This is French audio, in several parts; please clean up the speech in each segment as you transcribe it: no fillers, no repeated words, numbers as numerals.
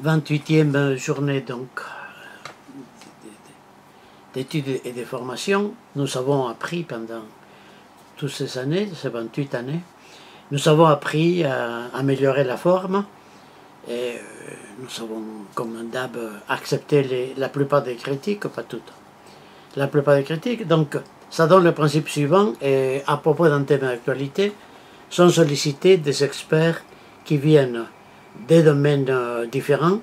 28e journée donc d'études et de formation. Nous avons appris pendant toutes ces années, ces 28 années, nous avons appris à améliorer la forme et nous avons, comme d'hab, accepté la plupart des critiques, pas toutes. La plupart des critiques, donc ça donne le principe suivant, et à propos d'un thème d'actualité, sont sollicités des experts qui viennent des domaines différents,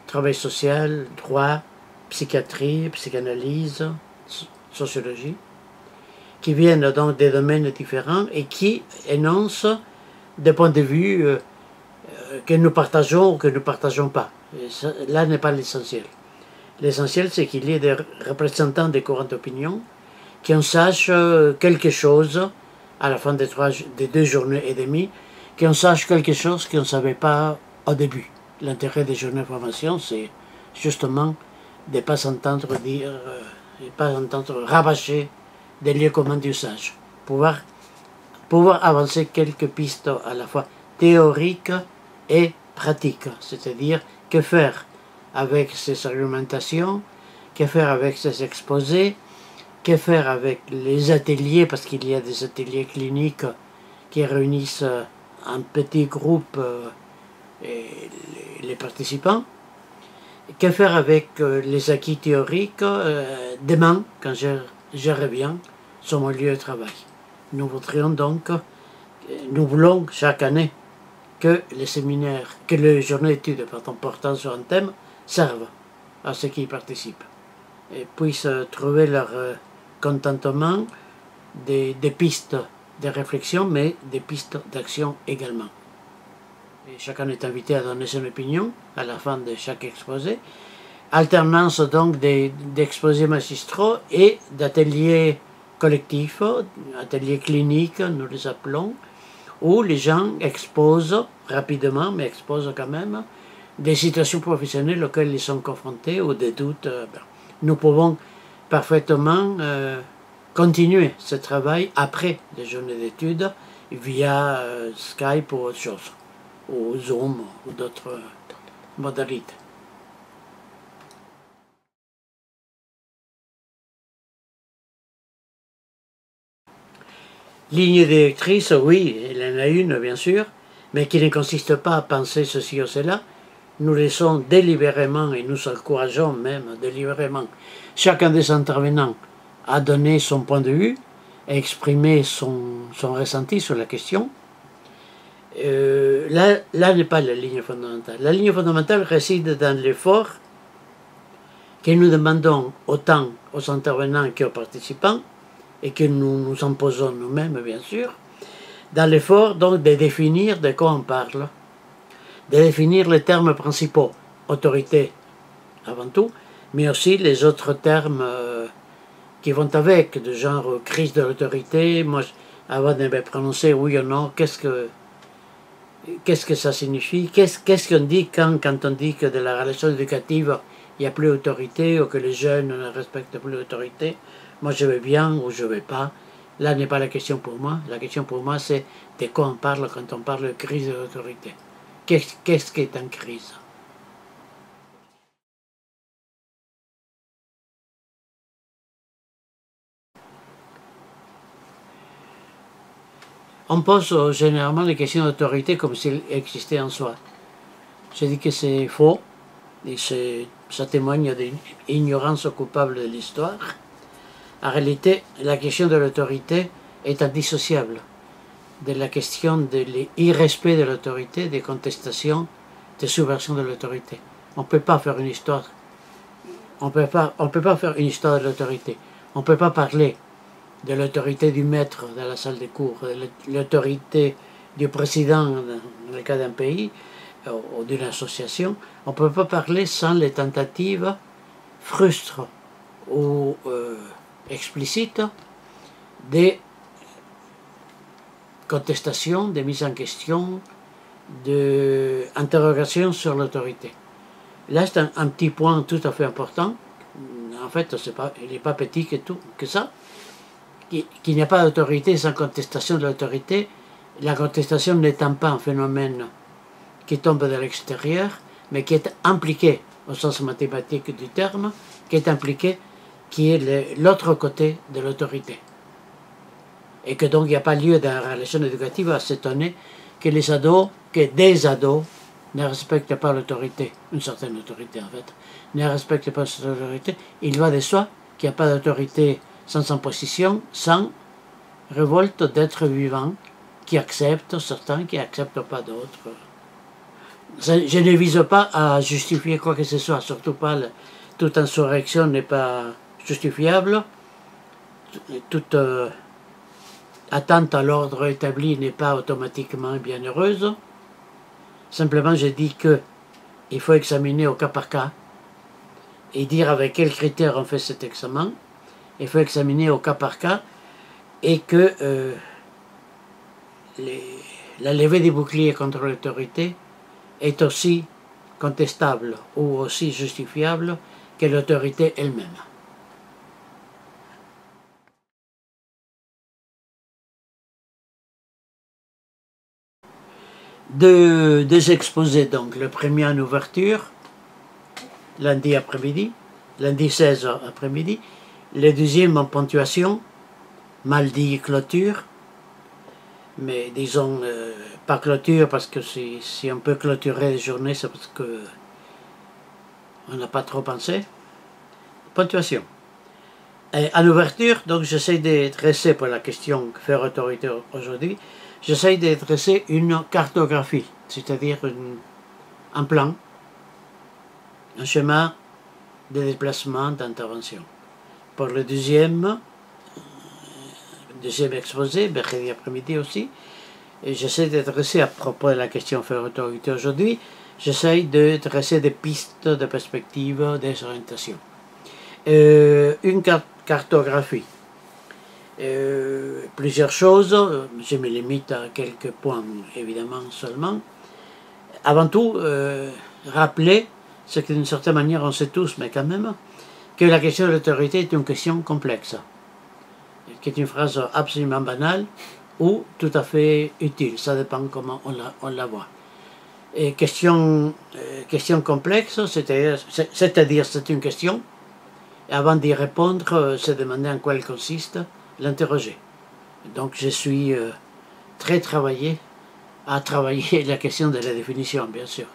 travail social, droit, psychiatrie, psychanalyse, sociologie, qui viennent donc des domaines différents et qui énoncent des points de vue que nous partageons ou que nous ne partageons pas. Ça, là n'est pas l'essentiel. L'essentiel, c'est qu'il y ait des représentants des courants d'opinion qui en sachent quelque chose à la fin des 2 journées et demie, qui en sachent quelque chose qu'on ne savait pas au début. L'intérêt des journées de formation, c'est justement de ne pas s'entendre dire, de pas entendre rabâcher des lieux communs d'usage. Pouvoir avancer quelques pistes à la fois théoriques et pratiques, c'est-à-dire que faire avec ces argumentations, que faire avec ces exposés, que faire avec les ateliers, parce qu'il y a des ateliers cliniques qui réunissent un petit groupe les participants, que faire avec les acquis théoriques demain, quand je reviens sur mon lieu de travail. Nous voulons chaque année que les séminaires, que les journées d'études portant sur un thème servent à ceux qui y participent et puissent trouver leur contentement des pistes de réflexion, mais des pistes d'action également. Et chacun est invité à donner son opinion à la fin de chaque exposé. Alternance donc d'exposés magistraux et d'ateliers collectifs, ateliers cliniques, nous les appelons, où les gens exposent rapidement, mais exposent quand même, des situations professionnelles auxquelles ils sont confrontés ou des doutes. Nous pouvons parfaitement continuer ce travail après les journées d'études via Skype ou autre chose, ou Zoom ou d'autres modalités. Ligne directrice, oui, il y en a une bien sûr, mais qui ne consiste pas à penser ceci ou cela. Nous laissons délibérément, et nous encourageons même délibérément, chacun des intervenants à donner son point de vue, à exprimer son ressenti sur la question. Là n'est pas la ligne fondamentale. La ligne fondamentale réside dans l'effort que nous demandons autant aux intervenants qu'aux participants, et que nous nous imposons nous-mêmes, bien sûr, dans l'effort donc de définir de quoi on parle, de définir les termes principaux, autorité avant tout, mais aussi les autres termes qui vont avec, de genre crise de l'autorité. Moi, avant de me prononcer oui ou non, qu'est-ce que ça signifie, qu'est-ce qu'on dit quand on dit que de la relation éducative, il n'y a plus d'autorité, ou que les jeunes ne respectent plus l'autorité. Moi, je vais bien ou je ne vais pas. Là n'est pas la question pour moi. La question pour moi, c'est de quoi on parle quand on parle de crise de l'autorité. Qu'est-ce qui est en crise? On pose généralement les questions d'autorité comme s'ils existaient en soi. Je dis que c'est faux, et ça témoigne d'une ignorance coupable de l'histoire. En réalité, la question de l'autorité est indissociable de la question de l'irrespect de l'autorité, des contestations, des subversions de l'autorité. On ne peut pas faire une histoire. On peut pas faire une histoire de l'autorité. On ne peut pas parler de l'autorité du maître dans la salle de cours, de l'autorité du président dans le cas d'un pays ou d'une association. On ne peut pas parler sans les tentatives frustres ou explicites des contestations, des mises en question, d'interrogations sur l'autorité. Là, c'est un petit point tout à fait important. En fait, il n'est pas petit que ça. Qu'il n'y a pas d'autorité sans contestation de l'autorité. La contestation n'étant pas un phénomène qui tombe de l'extérieur, mais qui est impliqué, au sens mathématique du terme, qui est impliqué, qui est l'autre côté de l'autorité. Et que donc il n'y a pas lieu dans la relation éducative à s'étonner que des ados ne respectent pas l'autorité, une certaine autorité en fait, ne respectent pas cette autorité. Il va de soi qu'il n'y a pas d'autorité sans imposition, sans révolte d'êtres vivants qui acceptent certains, qui n'acceptent pas d'autres. Je ne vise pas à justifier quoi que ce soit, surtout pas toute insurrection n'est pas justifiable, toute attente à l'ordre établi n'est pas automatiquement bienheureuse. Simplement, je dis qu'il faut examiner au cas par cas et dire avec quels critères on fait cet examen. Il faut examiner au cas par cas et que la levée des boucliers contre l'autorité est aussi contestable ou aussi justifiable que l'autorité elle-même. Deux exposés, donc le premier en ouverture, lundi après-midi, lundi 16 après-midi, le deuxième en ponctuation, mardi clôture, mais disons pas clôture parce que si on peut clôturer les journées, c'est parce que on n'a pas trop pensé. Ponctuation. Et en ouverture, donc j'essaie de dresser pour la question faire autorité aujourd'hui, j'essaie de dresser une cartographie, c'est-à-dire un plan, un schéma de déplacement, d'intervention. Pour le deuxième exposé, mercredi après-midi aussi, et j'essaie de dresser à propos de la question faire autorité aujourd'hui, j'essaie de dresser des pistes, de perspectives, des orientations. Une cartographie. Plusieurs choses, je me limite à quelques points évidemment seulement. Avant tout, rappeler ce que d'une certaine manière on sait tous, mais quand même, que la question de l'autorité est une question complexe, qui est une phrase absolument banale ou tout à fait utile, ça dépend comment on la voit. Et question complexe, c'est-à-dire c'est une question, et avant d'y répondre, se demander en quoi elle consiste, l'interroger. Donc je suis très travaillé à travailler la question de la définition, bien sûr.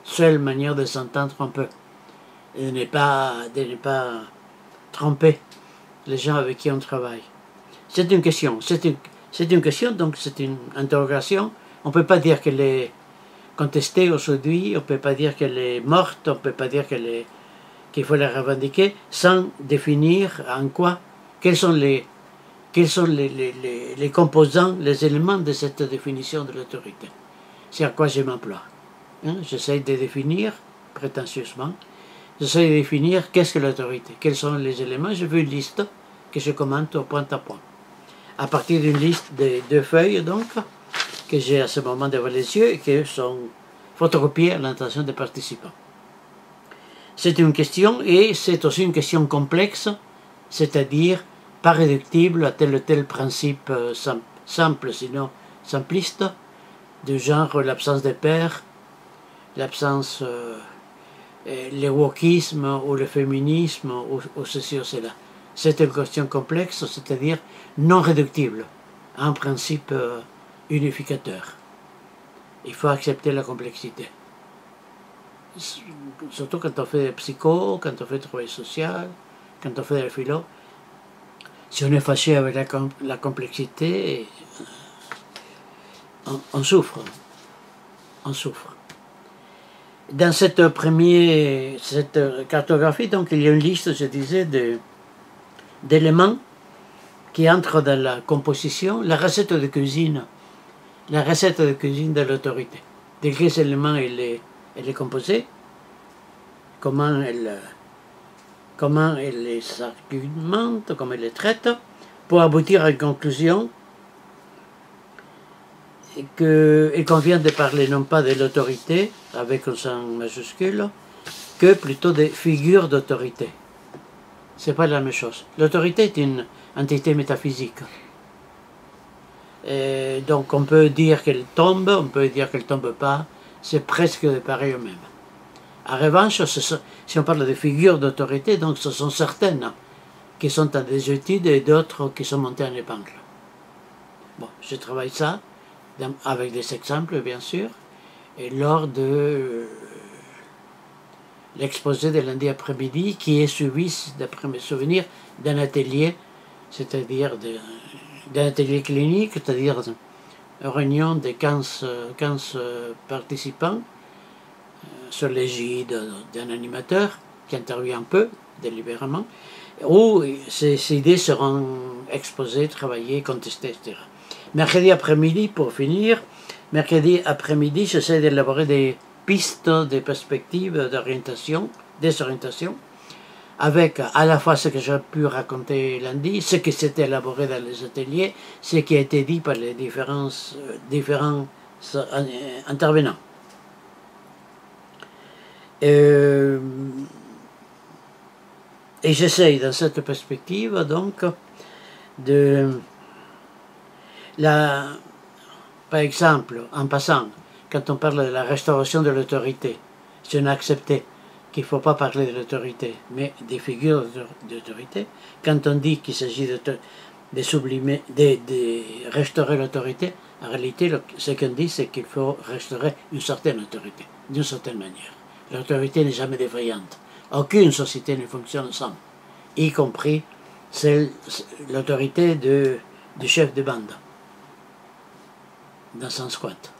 Seule manière de s'entendre un peu, et de ne pas tromper les gens avec qui on travaille. C'est une question, donc c'est une interrogation. On ne peut pas dire qu'elle est contestée aujourd'hui, on ne peut pas dire qu'elle est morte, on ne peut pas dire qu'il faut la revendiquer sans définir en quoi, quels sont les composants, les éléments de cette définition de l'autorité. C'est à quoi je m'emploie. J'essaie de définir, prétentieusement, j'essaie de définir qu'est-ce que l'autorité, quels sont les éléments. Je veux une liste que je commente au point à point. À partir d'une liste de 2 feuilles, donc, que j'ai à ce moment devant les yeux et qui sont photocopiées à l'intention des participants. C'est une question et c'est aussi une question complexe, c'est-à-dire pas réductible à tel ou tel principe simple, sinon simpliste, du genre l'absence de père, l'absence, le wokisme ou le féminisme ou ceci ou cela. C'est une question complexe, c'est-à-dire non réductible à un principe unificateur. Il faut accepter la complexité. Surtout quand on fait des psycho, quand on fait du travail social, quand on fait de la philo. Si on est fâché avec la complexité, on souffre. On souffre. Dans cette cartographie, donc, il y a une liste, je disais, d'éléments qui entrent dans la composition, la recette de cuisine de l'autorité. De quels éléments elle est composée, comment elle les argumente, comment elle les traite, pour aboutir à une conclusion qu'il convient de parler non pas de l'autorité, avec un sang majuscule, que plutôt des figures d'autorité. C'est pas la même chose. L'autorité est une entité métaphysique. Et donc on peut dire qu'elle tombe, on peut dire qu'elle ne tombe pas, c'est presque pareil au même. En revanche, si on parle de figures d'autorité, donc ce sont certaines qui sont à des études et d'autres qui sont montées en épingle. Bon, je travaille ça avec des exemples, bien sûr, et lors de l'exposé de lundi après-midi, qui est suivi, d'après mes souvenirs, d'un atelier, c'est-à-dire d'un atelier clinique, c'est-à-dire une réunion de 15 participants sur l'égide d'un animateur qui intervient un peu, délibérément, où ces idées seront exposées, travaillées, contestées, etc. Mercredi après-midi, pour finir, mercredi après-midi, j'essaie d'élaborer des pistes, des perspectives d'orientation, des orientations, avec à la fois ce que j'ai pu raconter lundi, ce qui s'est élaboré dans les ateliers, ce qui a été dit par les différents intervenants. Et j'essaye dans cette perspective donc par exemple, en passant, quand on parle de la restauration de l'autorité, si on a accepté qu'il ne faut pas parler de l'autorité, mais des figures d'autorité, quand on dit qu'il s'agit de sublimer, de restaurer l'autorité, en réalité, ce qu'on dit, c'est qu'il faut restaurer une certaine autorité, d'une certaine manière. L'autorité n'est jamais défaillante. Aucune société ne fonctionne sans, y compris l'autorité du chef de bande, dans un squat.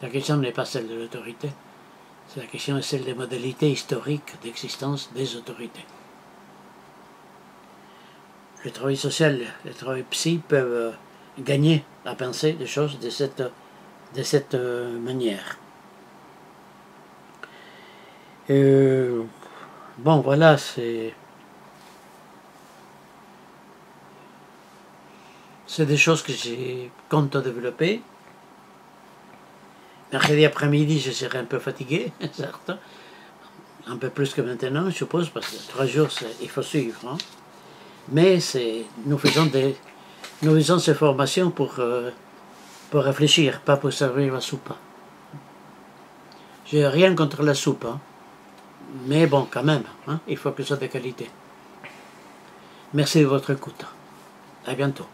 La question n'est pas celle de l'autorité, la question est celle des modalités historiques d'existence des autorités. Le travail social, le travail psy peuvent gagner à penser des choses de cette manière. Bon, voilà, c'est des choses que j'ai compte développer. Mercredi après-midi, je serai un peu fatigué, certes. Un peu plus que maintenant, je suppose, parce que 3 jours, il faut suivre. Hein. Mais nous faisons ces formations pour réfléchir, pas pour servir la soupe. J'ai rien contre la soupe, hein. Mais bon, quand même, hein, il faut que ce soit de qualité. Merci de votre écoute. À bientôt.